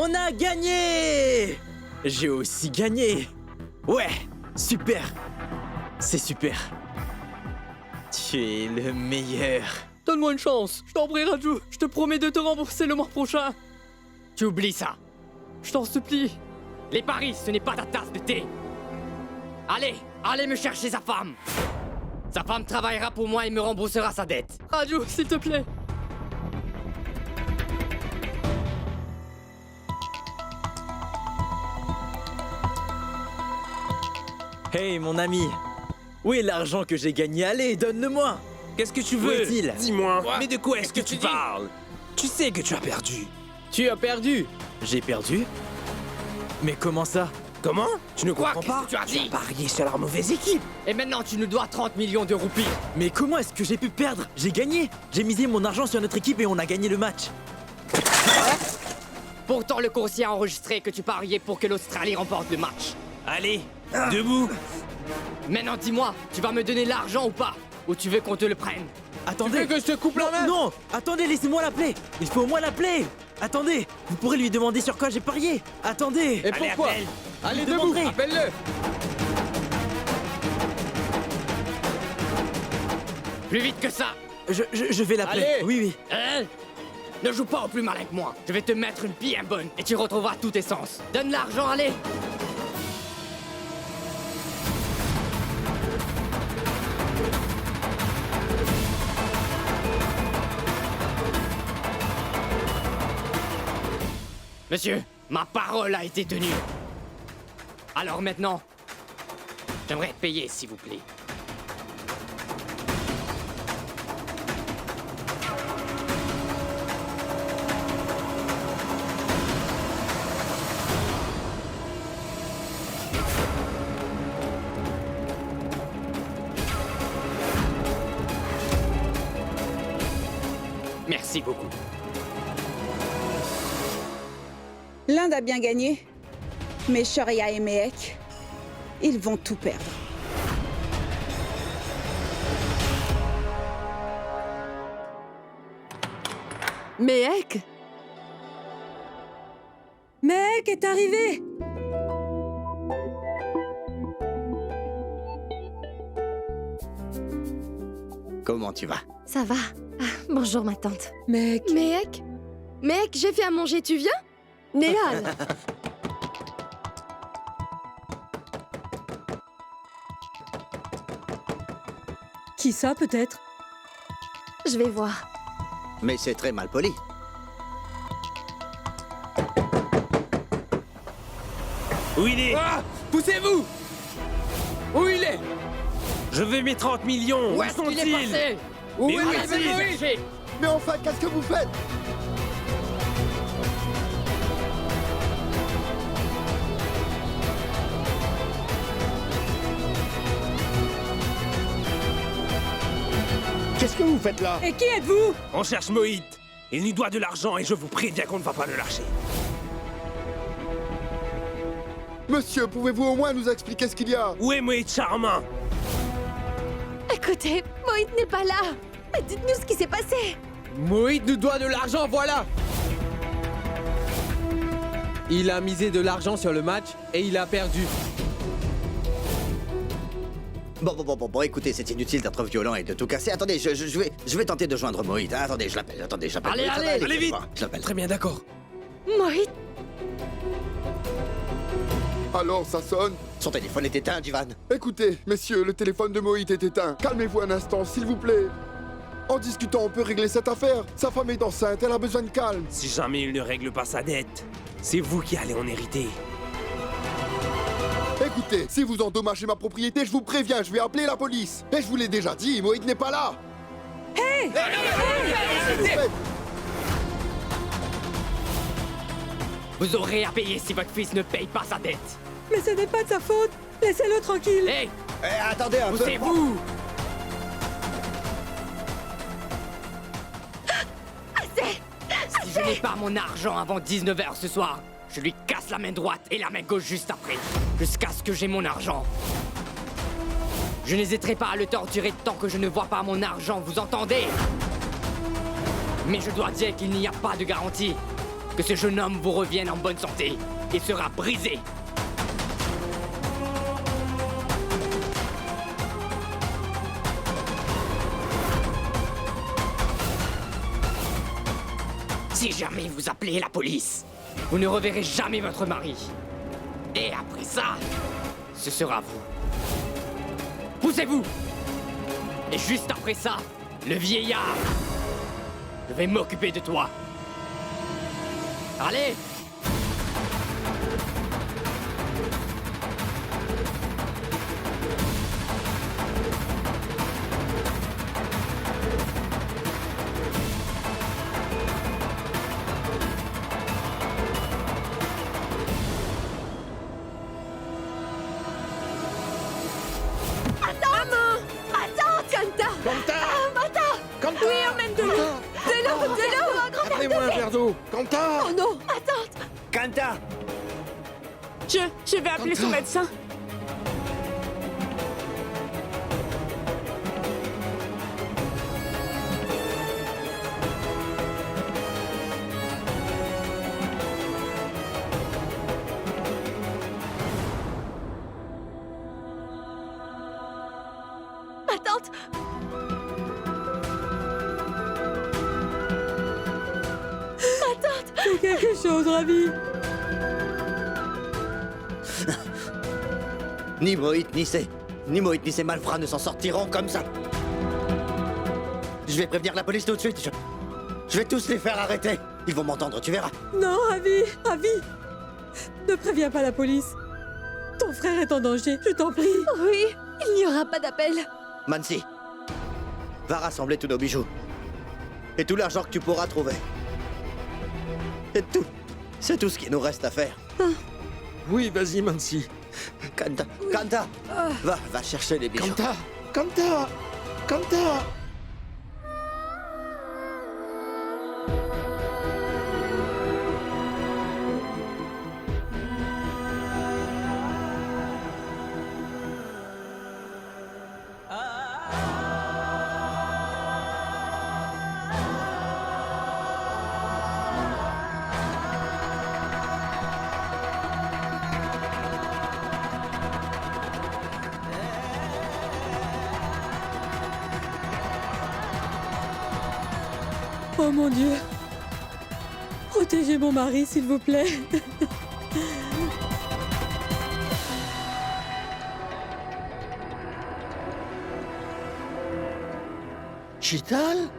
On a gagné! J'ai aussi gagné! Ouais, super! C'est super! Tu es le meilleur! Donne-moi une chance, je t'en prie Raju, je te promets de te rembourser le mois prochain. Tu oublies ça. Je t'en supplie. Les paris, ce n'est pas ta tasse de thé. Allez me chercher sa femme. Sa femme travaillera pour moi et me remboursera sa dette. Raju, s'il te plaît. Hey mon ami! Où est l'argent que j'ai gagné? Allez, donne-le-moi! Qu'est-ce que tu Où veux? est-il? Dis-moi. Mais de quoi est-ce que Qu'est-ce que tu tu dis? parles? Tu sais que tu as perdu. Tu as perdu. J'ai perdu? Mais comment ça? Comment? Tu ne Quoi? comprends pas? Qu'est-ce que tu as dit? parié sur la mauvaise équipe. Et maintenant, tu nous dois 30 millions de roupies. Mais comment est-ce que j'ai pu perdre? J'ai gagné! J'ai misé mon argent sur notre équipe et on a gagné le match! Pourtant, le coursier a enregistré que tu pariais pour que l'Australie remporte le match. Allez, debout. Maintenant, dis-moi, tu vas me donner l'argent ou pas? Ou tu veux qu'on te le prenne? Attendez! que je te coupe la main? Non! Attendez, laissez-moi l'appeler! Il faut au moins l'appeler! Attendez! Vous pourrez lui demander sur quoi j'ai parié! Attendez! Et Allez, pourquoi? appelle. Allez, Vous debout, demanderez. appelle-le. Plus vite que ça. Je vais l'appeler. Allez. Oui, oui. Hein? Ne joue pas au plus malin que moi. Je vais te mettre une bien bonne et tu retrouveras tous tes sens. Donne l'argent, allez. Monsieur, ma parole a été tenue. Alors maintenant, j'aimerais payer, s'il vous plaît. Merci beaucoup. L'Inde a bien gagné, mais Sharia et Mehek, ils vont tout perdre. Mehek? Mehek est arrivé! Comment tu vas? Ça va. Ah, bonjour ma tante. Mehek, Mehek Mehek, j'ai fait à manger, tu viens? Néhal! Qui ça, peut-être? Je vais voir. Mais c'est très mal poli. Où il est? Ah! Poussez-vous! Où il est? Je veux mes 30 millions. Où est-ce qu'il est sont-ils? passé? Où Mais est où David est-il? Moïse? Cherchez. Mais enfin, qu'est-ce que vous faites? Qu'est-ce que vous faites là? Et qui êtes-vous? On cherche Moït. Il nous doit de l'argent et je vous préviens qu'on ne va pas le lâcher. Monsieur, pouvez-vous au moins nous expliquer ce qu'il y a? Où est Moït Charmin? Écoutez, Moït n'est pas là. Mais dites-nous ce qui s'est passé. Moït nous doit de l'argent, voilà. Il a misé de l'argent sur le match et il a perdu. Bon, écoutez, c'est inutile d'être violent et de tout casser. Attendez, je vais tenter de joindre Moït. Hein. Attendez, je l'appelle. Allez, Moït. allez, allez vite. Je l'appelle. Très bien, d'accord. Moït? Alors, ça sonne? Son téléphone est éteint, Jivan. Écoutez, messieurs, le téléphone de Moït est éteint. Calmez-vous un instant, s'il vous plaît. En discutant, on peut régler cette affaire. Sa femme est enceinte, elle a besoin de calme. Si jamais il ne règle pas sa dette, c'est vous qui allez en hériter. Écoutez, si vous endommagez ma propriété, je vous préviens, je vais appeler la police. Et je vous l'ai déjà dit, Moït n'est pas là. Hey! Vous aurez à payer si votre fils ne paye pas sa dette. Mais ce n'est pas de sa faute! Laissez-le tranquille! Hé, Attendez un peu. poussez-vous! Si je n'ai pas mon argent avant 19h ce soir, je lui casse la main droite et la main gauche juste après, jusqu'à ce que j'ai mon argent. Je n'hésiterai pas à le torturer tant que je ne vois pas mon argent, vous entendez? Mais je dois dire qu'il n'y a pas de garantie. que ce jeune homme vous revienne en bonne santé et sera brisé. Si jamais vous appelez la police, vous ne reverrez jamais votre mari. Et après ça, ce sera vous. Poussez-vous! Et juste après ça, le vieillard. Je vais m'occuper de toi. Allez! Appelez-moi un verre d'eau. Quentin! Oh non! Kanta! Je vais appeler son médecin. Ma tante. Fais quelque chose, Ravi. Ni Moït, ni ces malfrats ne s'en sortiront comme ça. Je vais prévenir la police tout de suite. Je vais tous les faire arrêter. Ils vont m'entendre, tu verras. Non, Ravi. Ne préviens pas la police. Ton frère est en danger, je t'en prie. Oui, il n'y aura pas d'appel. Mansi, va rassembler tous nos bijoux. Et tout l'argent que tu pourras trouver. C'est tout ce qu'il nous reste à faire. Oui, vas-y, Mansi. Kanta, va chercher les bijoux. Kanta! Oh mon Dieu. Protégez mon mari, s'il vous plaît. Chital?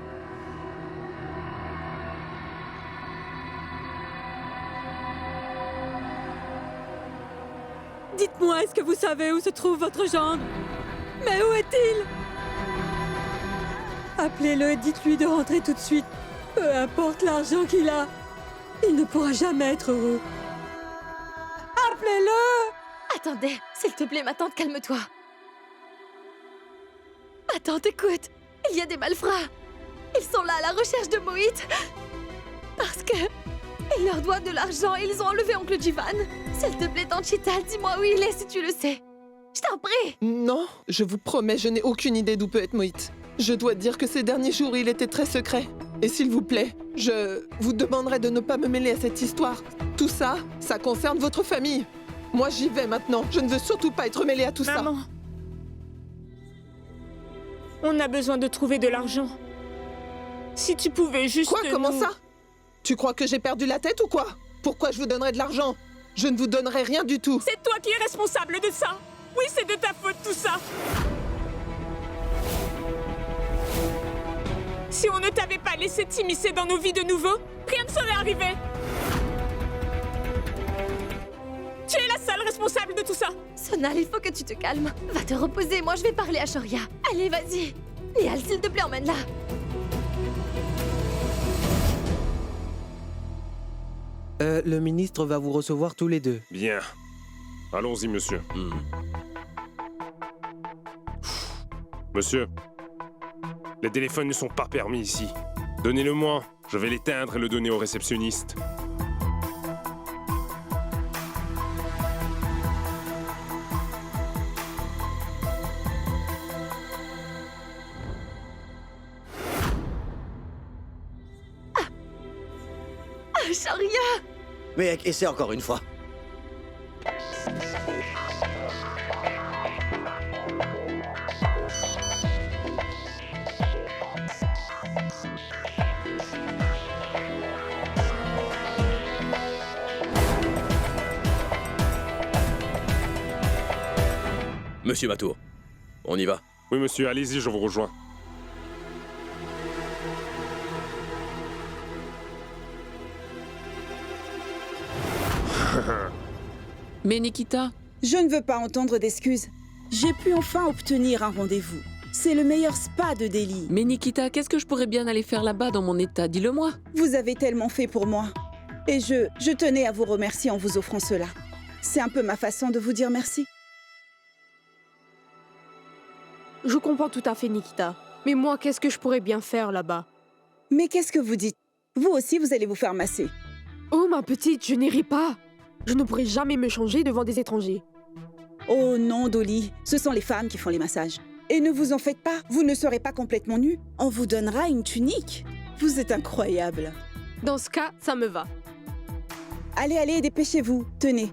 Dites-moi, est-ce que vous savez où se trouve votre gendre? Mais où est-il? Appelez-le et dites-lui de rentrer tout de suite. Peu importe l'argent qu'il a, il ne pourra jamais être heureux. Appelez-le! Attendez, s'il te plaît, ma tante, calme-toi. Ma tante, écoute, il y a des malfrats. Ils sont là à la recherche de Moït. Parce que ils leur doivent de l'argent et ils ont enlevé oncle Jivan. S'il te plaît, tante Chital, dis-moi où il est si tu le sais. Je t'en prie. Non, je vous promets, je n'ai aucune idée d'où peut être Moït. Je dois dire que ces derniers jours, il était très secret. Et s'il vous plaît, je vous demanderai de ne pas me mêler à cette histoire. Tout ça, ça concerne votre famille. Moi, j'y vais maintenant. Je ne veux surtout pas être mêlée à tout Maman, on a besoin de trouver de l'argent. Si tu pouvais juste... Quoi? Comment nous- ça? Tu crois que j'ai perdu la tête ou quoi? Pourquoi je vous donnerais de l'argent? Je ne vous donnerai rien du tout. C'est toi qui es responsable de ça. Oui, c'est de ta faute tout ça. Si on ne t'avait pas laissé t'immiscer dans nos vies de nouveau, rien ne serait arrivé. Tu es la seule responsable de tout ça. Sonal, il faut que tu te calmes. Va te reposer, moi je vais parler à Shoria. Allez, vas-y. Niall, s'il te plaît, emmène-la. Le ministre va vous recevoir tous les deux. Bien. Allons-y, monsieur. Monsieur, les téléphones ne sont pas permis ici. Donnez-le-moi. Je vais l'éteindre et le donner au réceptionniste. Sharia! Mais essaie encore une fois. Monsieur Matour, on y va. Oui, monsieur, allez-y, je vous rejoins. Mais Nikita, Je ne veux pas entendre d'excuses. J'ai pu enfin obtenir un rendez-vous. C'est le meilleur spa de Delhi. mais Nikita, qu'est-ce que je pourrais bien aller faire là-bas dans mon état? Dis-le-moi. Vous avez tellement fait pour moi. Et je tenais à vous remercier en vous offrant cela. C'est un peu ma façon de vous dire merci. Je comprends tout à fait, Nikita. Mais moi, qu'est-ce que je pourrais bien faire là-bas? Mais qu'est-ce que vous dites? Vous aussi, vous allez vous faire masser. Oh, ma petite, je n'irai pas. Je ne pourrai jamais me changer devant des étrangers. Oh non, Dolly, ce sont les femmes qui font les massages. Et ne vous en faites pas, vous ne serez pas complètement nus. On vous donnera une tunique. Vous êtes incroyable. Dans ce cas, ça me va. Allez, allez, dépêchez-vous. Tenez.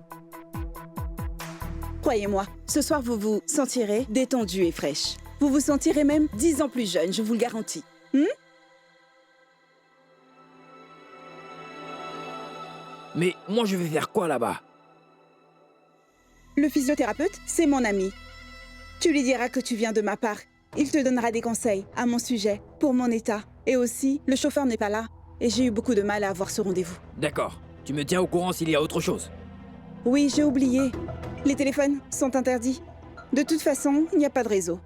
Croyez-moi, ce soir, vous vous sentirez détendue et fraîche. Vous vous sentirez même 10 ans plus jeune, je vous le garantis. Mais moi, je vais faire quoi là-bas? Le physiothérapeute, c'est mon ami. Tu lui diras que tu viens de ma part. Il te donnera des conseils à mon sujet, pour mon état. Et aussi, le chauffeur n'est pas là. Et j'ai eu beaucoup de mal à avoir ce rendez-vous. D'accord. Tu me tiens au courant s'il y a autre chose. Oui, j'ai oublié. Les téléphones sont interdits. De toute façon, il n'y a pas de réseau.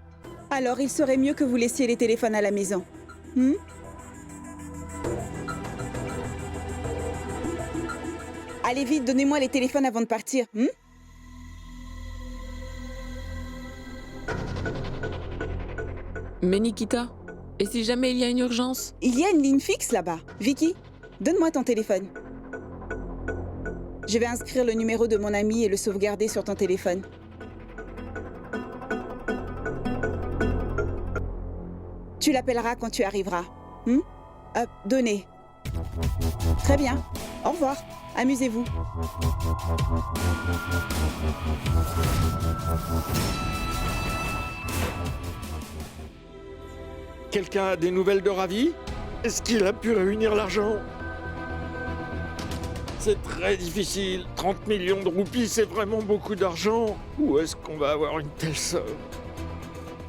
Alors, il serait mieux que vous laissiez les téléphones à la maison. Allez vite, donnez-moi les téléphones avant de partir. Mais Nikita, et si jamais il y a une urgence? Il y a une ligne fixe là-bas. Vicky, donne-moi ton téléphone. Je vais inscrire le numéro de mon ami et le sauvegarder sur ton téléphone. Tu l'appelleras quand tu arriveras. Hop, donnez. Très bien. Au revoir. Amusez-vous. Quelqu'un a des nouvelles de Ravi? Est-ce qu'il a pu réunir l'argent? C'est très difficile. 30 millions de roupies, c'est vraiment beaucoup d'argent. Où est-ce qu'on va avoir une telle somme?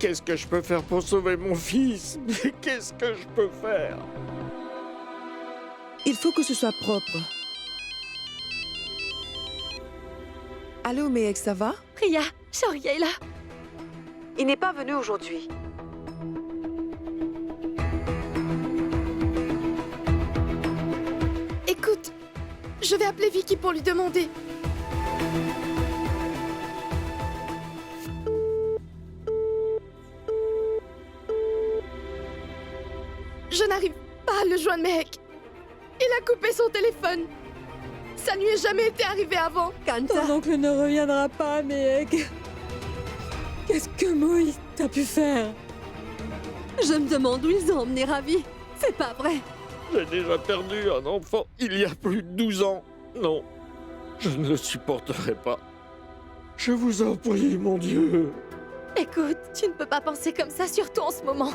Qu'est-ce que je peux faire pour sauver mon fils? Mais qu'est-ce que je peux faire? Il faut que ce soit propre. Allô, Mehek, ça va? Priya, Sharia est là. Il n'est pas venu aujourd'hui. Écoute, je vais appeler Vicky pour lui demander. Je n'arrive pas à le joindre, Mehek. Il a coupé son téléphone. Ça ne lui est jamais été arrivé avant. Ton oncle ne reviendra pas, Mehek. Qu'est-ce que Moïse t'a pu faire? Je me demande où ils ont emmené Ravi. C'est pas vrai. J'ai déjà perdu un enfant il y a plus de 12 ans. Non, je ne le supporterai pas. Je vous en prie, mon Dieu. Écoute, tu ne peux pas penser comme ça, surtout en ce moment.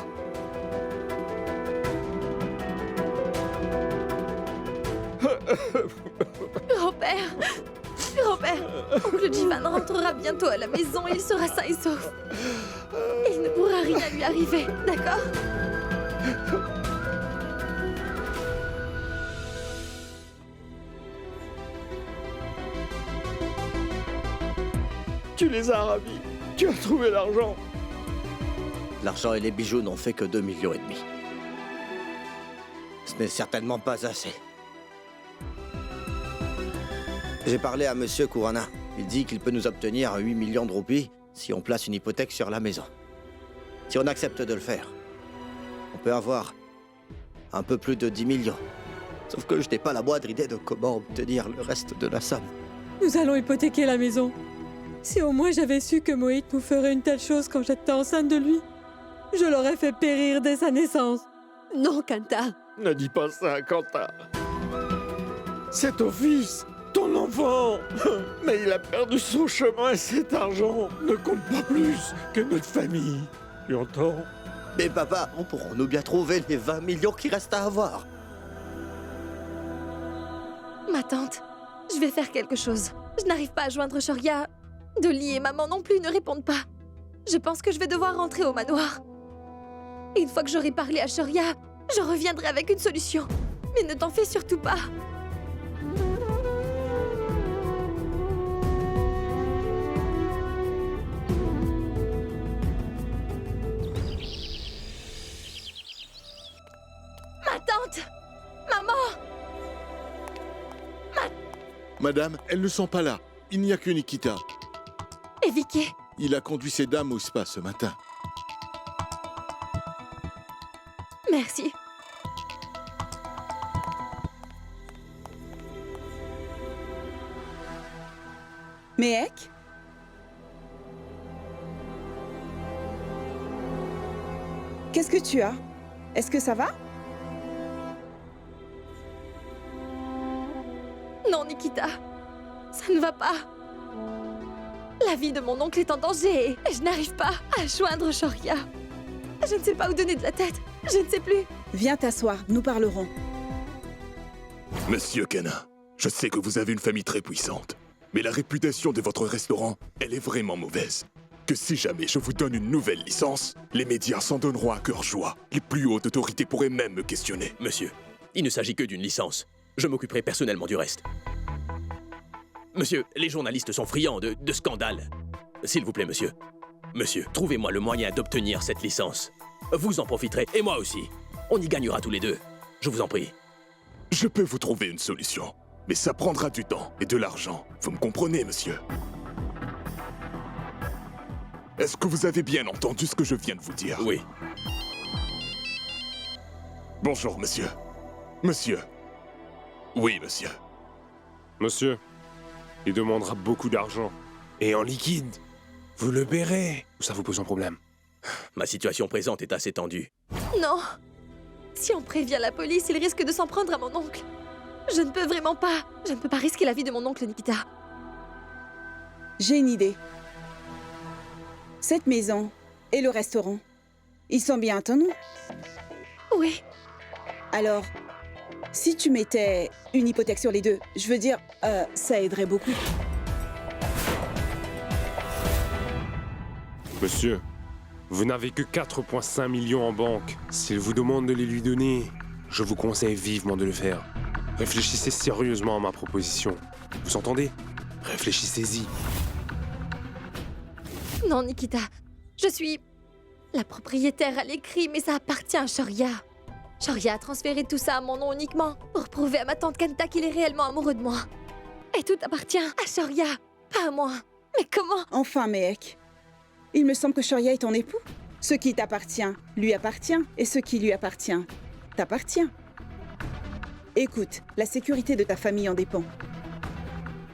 Robert, oncle Jivan rentrera bientôt à la maison et il sera sain et sauf. Il ne pourra rien lui arriver, d'accord? Tu les as ravis. Tu as trouvé l'argent. L'argent et les bijoux n'ont fait que 2,5 millions. Ce n'est certainement pas assez. J'ai parlé à Monsieur Kourana. Il dit qu'il peut nous obtenir 8 millions de roupies si on place une hypothèque sur la maison. Si on accepte de le faire, on peut avoir un peu plus de 10 millions. Sauf que je n'ai pas la moindre idée de comment obtenir le reste de la somme. Nous allons hypothéquer la maison. Si au moins j'avais su que Mohit nous ferait une telle chose quand j'étais enceinte de lui, je l'aurais fait périr dès sa naissance. Non, Kanta. Ne dis pas ça, Kanta. C'est ton fils, ton enfant. Mais il a perdu son chemin et cet argent ne compte pas plus que notre famille. Tu entends? Mais papa, on pourra-nous bien trouver les 20 millions qui restent à avoir? Ma tante, je vais faire quelque chose. Je n'arrive pas à joindre Shoria. Dolly et maman non plus ne répondent pas. Je pense que je vais devoir rentrer au manoir. Une fois que j'aurai parlé à Shoria, je reviendrai avec une solution. Mais ne t'en fais surtout pas. Ma tante! Maman! Madame, elles ne sont pas là. Il n'y a que Nikita. Et Vicky? Il a conduit ces dames au spa ce matin. Merci. Mehek? Qu'est-ce que tu as? Est-ce que ça va? Non, Nikita. Ça ne va pas. La vie de mon oncle est en danger et je n'arrive pas à joindre Shoria. Je ne sais pas où donner de la tête. Je ne sais plus. Viens t'asseoir, nous parlerons. Monsieur Kana, je sais que vous avez une famille très puissante, mais la réputation de votre restaurant, elle est vraiment mauvaise. Que si jamais je vous donne une nouvelle licence, les médias s'en donneront à cœur joie. Les plus hautes autorités pourraient même me questionner. Monsieur, il ne s'agit que d'une licence. Je m'occuperai personnellement du reste. Monsieur, les journalistes sont friands de scandales. S'il vous plaît, monsieur. Monsieur, trouvez-moi le moyen d'obtenir cette licence. Vous en profiterez, et moi aussi. On y gagnera tous les deux. Je vous en prie. Je peux vous trouver une solution, mais ça prendra du temps et de l'argent. Vous me comprenez, monsieur? Est-ce que vous avez bien entendu ce que je viens de vous dire? Oui. Bonjour, monsieur. Monsieur. Oui, monsieur. Monsieur, il demandera beaucoup d'argent. Et en liquide. Vous le paierez. Ou ça vous pose un problème? Ma situation présente est assez tendue. Non. Si on prévient la police, il risque de s'en prendre à mon oncle. Je ne peux vraiment pas. Je ne peux pas risquer la vie de mon oncle, Nikita. J'ai une idée. Cette maison et le restaurant, ils sont bien à ton nom? Oui. Alors, si tu mettais une hypothèque sur les deux, je veux dire, ça aiderait beaucoup. Monsieur, vous n'avez que 4,5 millions en banque. S'il vous demande de les lui donner, je vous conseille vivement de le faire. Réfléchissez sérieusement à ma proposition. Vous entendez? Réfléchissez-y. Non, Nikita. Je suis la propriétaire à l'écrit, mais ça appartient à Shoria. Shoria a transféré tout ça à mon nom uniquement pour prouver à ma tante Kanta qu'il est réellement amoureux de moi. Et tout appartient à Shoria, pas à moi. Mais comment? Enfin, Mehek. Il me semble que Shoria est ton époux. Ce qui t'appartient, lui appartient. Et ce qui lui appartient, t'appartient. Écoute, la sécurité de ta famille en dépend.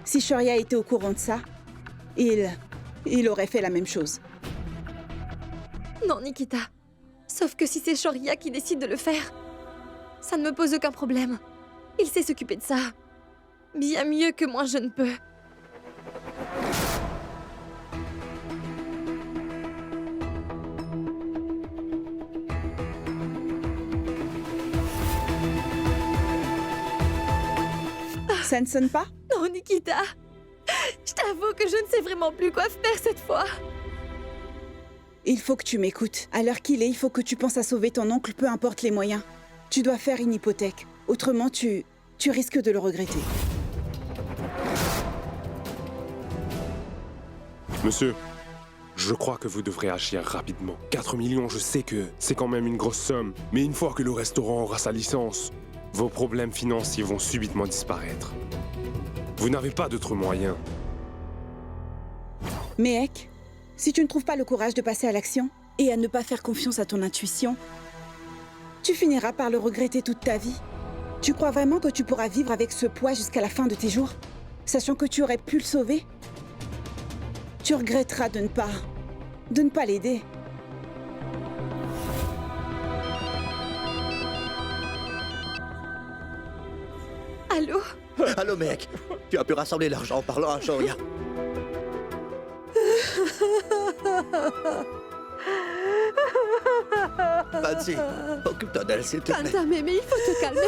Si Shoria était au courant de ça, il aurait fait la même chose. Non, Nikita. Sauf que si c'est Shoria qui décide de le faire, ça ne me pose aucun problème. Il sait s'occuper de ça. Bien mieux que moi, je ne peux. Ça ne sonne pas? Non, Nikita. Je t'avoue que je ne sais vraiment plus quoi faire cette fois. Il faut que tu m'écoutes. À l'heure qu'il est, il faut que tu penses à sauver ton oncle, peu importe les moyens. Tu dois faire une hypothèque. Autrement, tu risques de le regretter. Monsieur, je crois que vous devrez agir rapidement. 4 millions, je sais que c'est quand même une grosse somme. Mais une fois que le restaurant aura sa licence, vos problèmes financiers vont subitement disparaître. Vous n'avez pas d'autres moyens. Mehek, si tu ne trouves pas le courage de passer à l'action et à ne pas faire confiance à ton intuition, tu finiras par le regretter toute ta vie. Tu crois vraiment que tu pourras vivre avec ce poids jusqu'à la fin de tes jours, sachant que tu aurais pu le sauver? Tu regretteras de ne pas l'aider. Allô? Allô, mec. Tu as pu rassembler l'argent en parlant à Shoria. Patsy, occupe-toi d'elle, s'il te plaît. Calme-toi, mémé, il faut te calmer.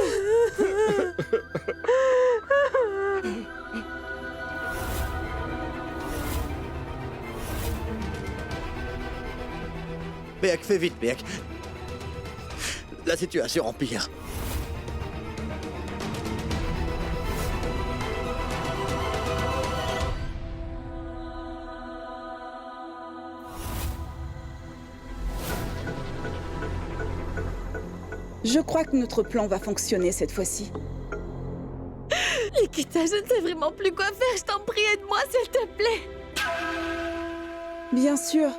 Mec, fais vite, mec. La situation empire. Je crois que notre plan va fonctionner cette fois-ci. Nikita, je ne sais vraiment plus quoi faire. Je t'en prie, aide-moi, s'il te plaît. Bien sûr.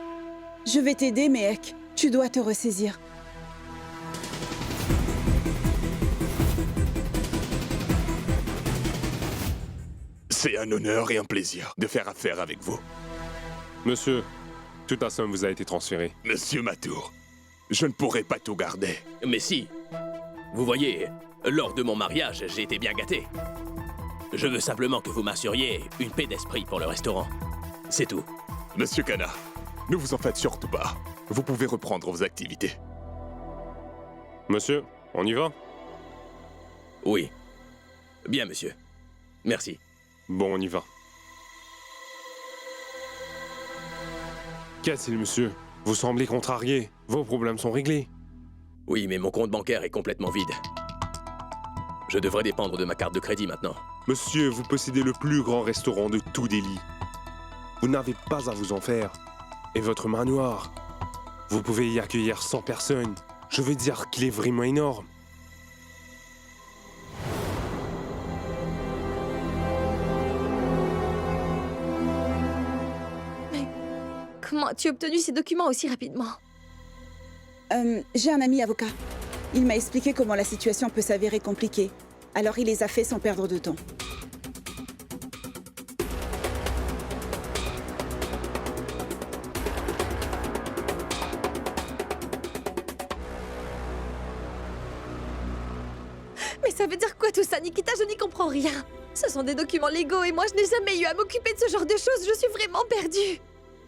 Je vais t'aider, Mehek. Tu dois te ressaisir. C'est un honneur et un plaisir de faire affaire avec vous. Monsieur, toute la somme vous a été transférée. Monsieur Matour, je ne pourrai pas tout garder. Mais si. Vous voyez, lors de mon mariage, j'ai été bien gâté. Je veux simplement que vous m'assuriez une paix d'esprit pour le restaurant. C'est tout. Monsieur Kana, ne vous en faites surtout pas. Vous pouvez reprendre vos activités. Monsieur, on y va? Oui. Bien, monsieur. Merci. Bon, on y va. Qu'a-t-il, monsieur? Vous semblez contrarié. Vos problèmes sont réglés. Oui, mais mon compte bancaire est complètement vide. Je devrais dépendre de ma carte de crédit maintenant. Monsieur, vous possédez le plus grand restaurant de tout Delhi. Vous n'avez pas à vous en faire. Et votre manoir, vous pouvez y accueillir 100 personnes. Je veux dire qu'il est vraiment énorme. Mais comment as-tu obtenu ces documents aussi rapidement? J'ai un ami avocat. Il m'a expliqué comment la situation peut s'avérer compliquée. Alors il les a fait sans perdre de temps. Mais ça veut dire quoi tout ça, Nikita? Je n'y comprends rien. Ce sont des documents légaux et moi je n'ai jamais eu à m'occuper de ce genre de choses. Je suis vraiment perdue.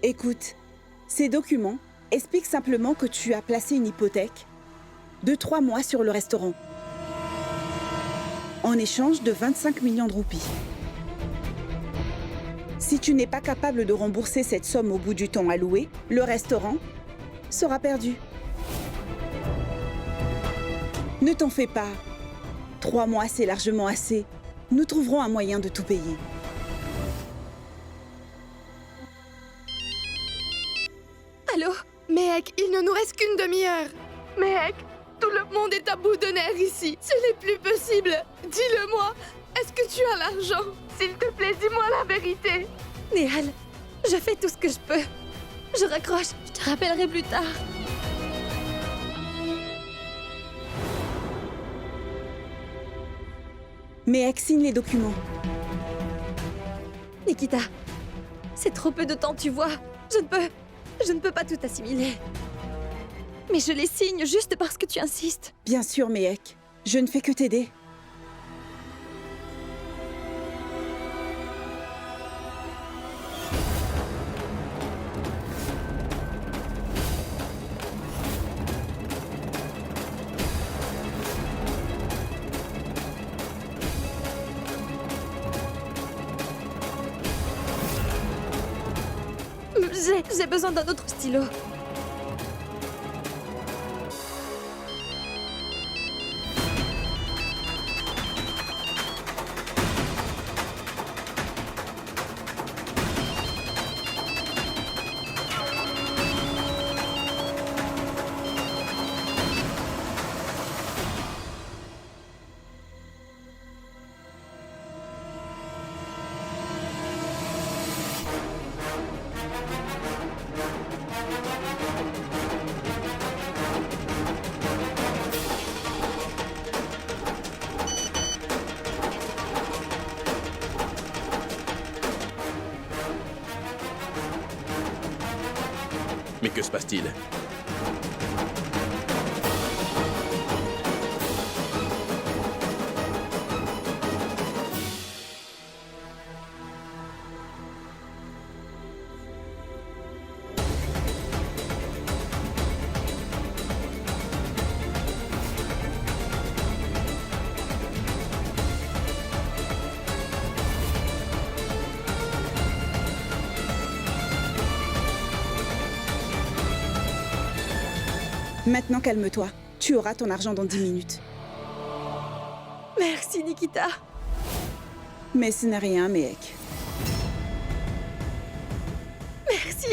Écoute, ces documents expliquent simplement que tu as placé une hypothèque de 3 mois sur le restaurant, en échange de 25 millions de roupies. Si tu n'es pas capable de rembourser cette somme au bout du temps alloué, le restaurant sera perdu. Ne t'en fais pas. 3 mois, c'est largement assez. Nous trouverons un moyen de tout payer. Allô? Mehek, il ne nous reste qu'une demi-heure. Mehek, tout le monde est à bout de nerfs ici. Ce n'est plus possible. Dis-le-moi. Est-ce que tu as l'argent? S'il te plaît, dis-moi la vérité. Nehal, je fais tout ce que je peux. Je raccroche. Je te rappellerai plus tard. Mehek, signe les documents. Nikita, c'est trop peu de temps, tu vois. Je ne peux pas tout assimiler. Mais je les signe juste parce que tu insistes. Bien sûr, Mehek. Je ne fais que t'aider. J'ai besoin d'un autre stylo. Mais que se passe-t-il? Maintenant, calme-toi. Tu auras ton argent dans 10 minutes. Merci, Nikita. Mais ce n'est rien, Mehek. Merci.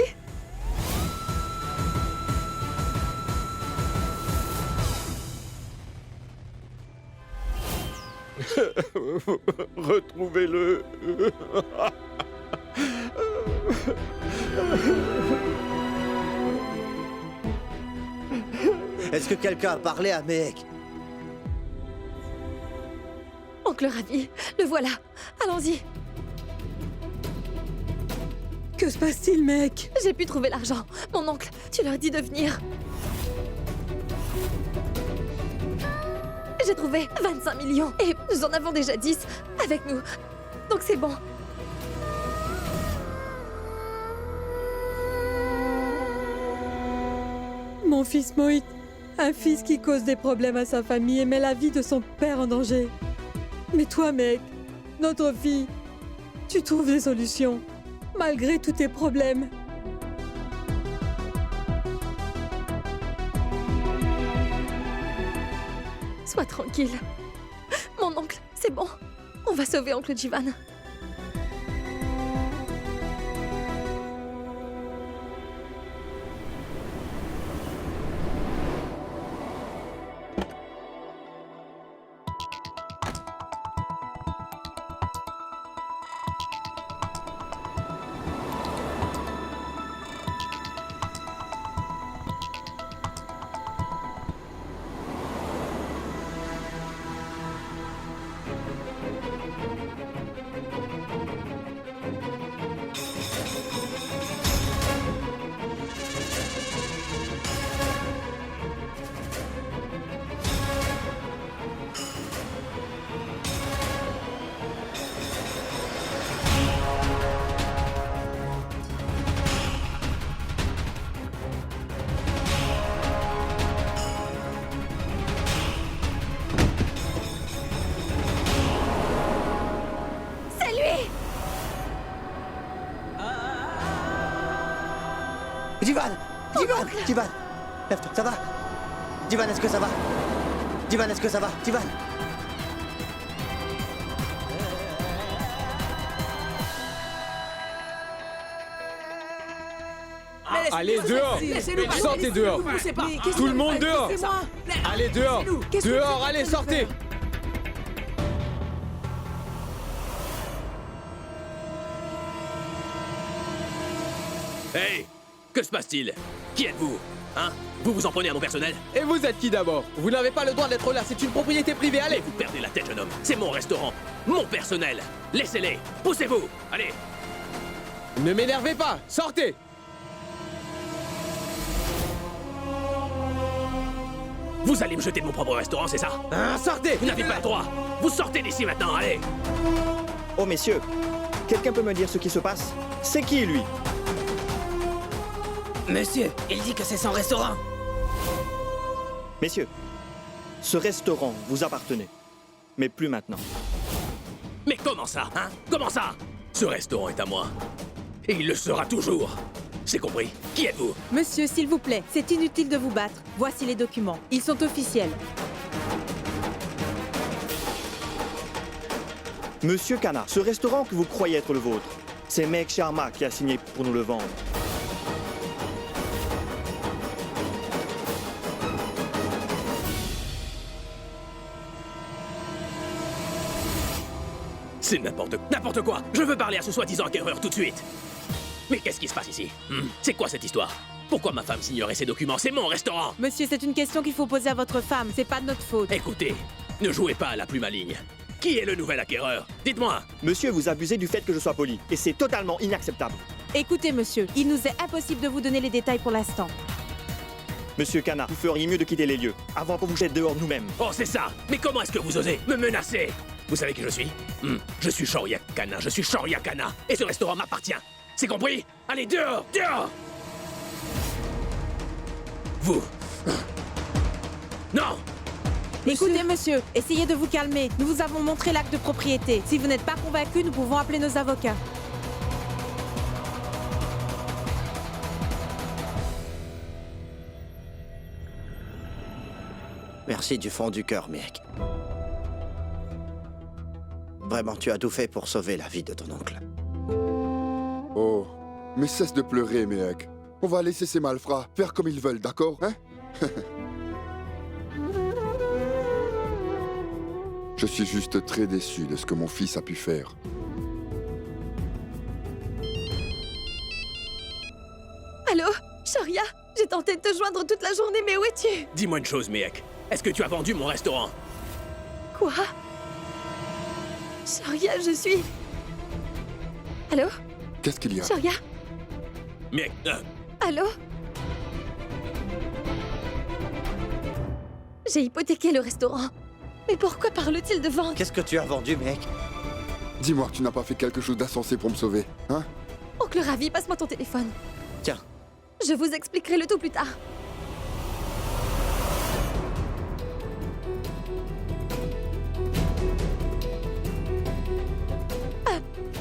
Retrouvez-le. Est-ce que quelqu'un a parlé à Mehek? Oncle Ravi, le voilà. Allons-y. Que se passe-t-il, mec? J'ai pu trouver l'argent. Mon oncle, tu leur dis de venir. J'ai trouvé 25 millions et nous en avons déjà 10 avec nous. Donc c'est bon. Mon fils Mohit, un fils qui cause des problèmes à sa famille et met la vie de son père en danger. Mais toi, mec, notre fille, tu trouves des solutions, malgré tous tes problèmes. Sois tranquille. Mon oncle, c'est bon. On va sauver oncle Jivan. Jivan, lève-toi, ça va? Jivan, est-ce que ça va? Jivan, est-ce que ça va? Jivan. Allez, dehors! Sortez dehors! Tout le monde dehors! Allez, dehors! Dehors, allez, sortez! Hey! Que se passe-t-il? Qui êtes-vous? Hein? Vous vous en prenez à mon personnel? Et vous êtes qui d'abord? Vous n'avez pas le droit d'être là, c'est une propriété privée, allez! Vous perdez la tête, jeune homme. C'est mon restaurant, mon personnel. Laissez-les. Poussez-vous. Allez. Ne m'énervez pas, sortez! Vous allez me jeter de mon propre restaurant, c'est ça? Hein, sortez! Vous n'avez pas le droit. Vous sortez d'ici maintenant, allez! Oh, messieurs, quelqu'un peut me dire ce qui se passe? C'est qui, lui? Monsieur, il dit que c'est son restaurant. Messieurs, ce restaurant vous appartenait, mais plus maintenant. Mais comment ça, hein? Comment ça? Ce restaurant est à moi. Et il le sera toujours. C'est compris? Qui êtes-vous? Monsieur, s'il vous plaît, c'est inutile de vous battre. Voici les documents. Ils sont officiels. Monsieur Khanna, ce restaurant que vous croyez être le vôtre, c'est Mehek Sharma qui a signé pour nous le vendre. C'est n'importe quoi. Je veux parler à ce soi-disant acquéreur tout de suite. Mais qu'est-ce qui se passe ici? C'est quoi cette histoire? Pourquoi ma femme signerait ces documents? C'est mon restaurant! Monsieur, c'est une question qu'il faut poser à votre femme. C'est pas de notre faute. Écoutez, ne jouez pas à la plus maligne. Qui est le nouvel acquéreur? Dites-moi! Monsieur, vous abusez du fait que je sois poli, et c'est totalement inacceptable. Écoutez, monsieur, il nous est impossible de vous donner les détails pour l'instant. Monsieur Khanna, vous feriez mieux de quitter les lieux, avant qu'on vous jette dehors nous-mêmes. Oh, c'est ça! Mais comment est-ce que vous osez me menacer? Vous savez qui je suis? Je suis Shaurya Khanna, je suis Shaurya Khanna, et ce restaurant m'appartient. C'est compris? Allez, dehors! Dehors! Vous... Non! Écoutez, monsieur, essayez de vous calmer. Nous vous avons montré l'acte de propriété. Si vous n'êtes pas convaincu, nous pouvons appeler nos avocats. Merci du fond du cœur, Miek. Vraiment, tu as tout fait pour sauver la vie de ton oncle. Oh, mais cesse de pleurer, Miek. On va laisser ces malfrats faire comme ils veulent, d'accord, hein? Je suis juste très déçu de ce que mon fils a pu faire. Allô, Shoria? J'ai tenté de te joindre toute la journée, mais où es-tu? Dis-moi une chose, Miek. Est-ce que tu as vendu mon restaurant? Quoi? Shoria, je suis... Allô? Qu'est-ce qu'il y a? Shoria? Miek, Allô? J'ai hypothéqué le restaurant. Mais pourquoi parle-t-il de vente? Qu'est-ce que tu as vendu, Miek? Dis-moi que tu n'as pas fait quelque chose d'insensé pour me sauver, hein? Oncle Ravi, passe-moi ton téléphone. Tiens. Je vous expliquerai le tout plus tard.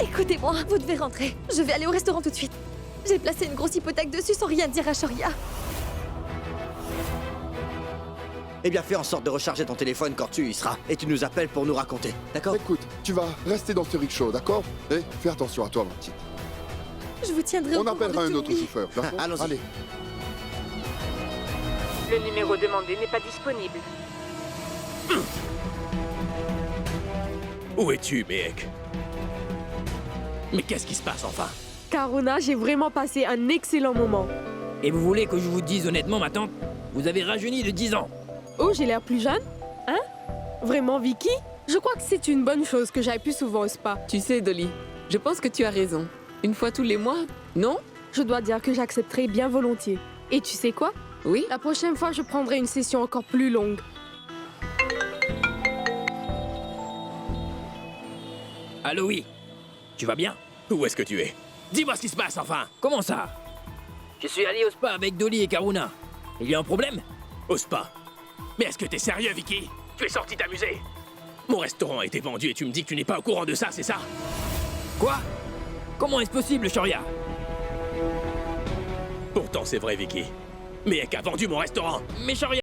Écoutez-moi, vous devez rentrer. Je vais aller au restaurant tout de suite. J'ai placé une grosse hypothèque dessus sans rien dire à Shoria. Eh bien, fais en sorte de recharger ton téléphone quand tu y seras. Et tu nous appelles pour nous raconter, d'accord? Écoute, tu vas rester dans ce rickshaw, d'accord? Et fais attention à toi, ma petite. Je vous tiendrai au On courant appellera de un tout, autre oui. chauffeur, d'accord? Allons-y. Allez. Le numéro demandé n'est pas disponible. où es-tu, Miek? Mais qu'est-ce qui se passe enfin? Karuna, j'ai vraiment passé un excellent moment. Et vous voulez que je vous dise honnêtement, ma tante? Vous avez rajeuni de 10 ans. Oh, j'ai l'air plus jeune? Hein? Vraiment, Vicky? Je crois que c'est une bonne chose que j'aille plus souvent au spa. Tu sais, Dolly, je pense que tu as raison. Une fois tous les mois, non? Je dois dire que j'accepterai bien volontiers. Et tu sais quoi? Oui? La prochaine fois, je prendrai une session encore plus longue. Allô, oui. Tu vas bien? Où est-ce que tu es? Dis-moi ce qui se passe enfin! Comment ça? Je suis allé au spa avec Dolly et Karuna. Il y a un problème? Au spa? Mais est-ce que t'es sérieux, Vicky? Tu es sorti t'amuser? Mon restaurant a été vendu et tu me dis que tu n'es pas au courant de ça, c'est ça? Quoi? Comment est-ce possible, Shoria? Pourtant, c'est vrai, Vicky. Miek a vendu mon restaurant. Mais Shoria...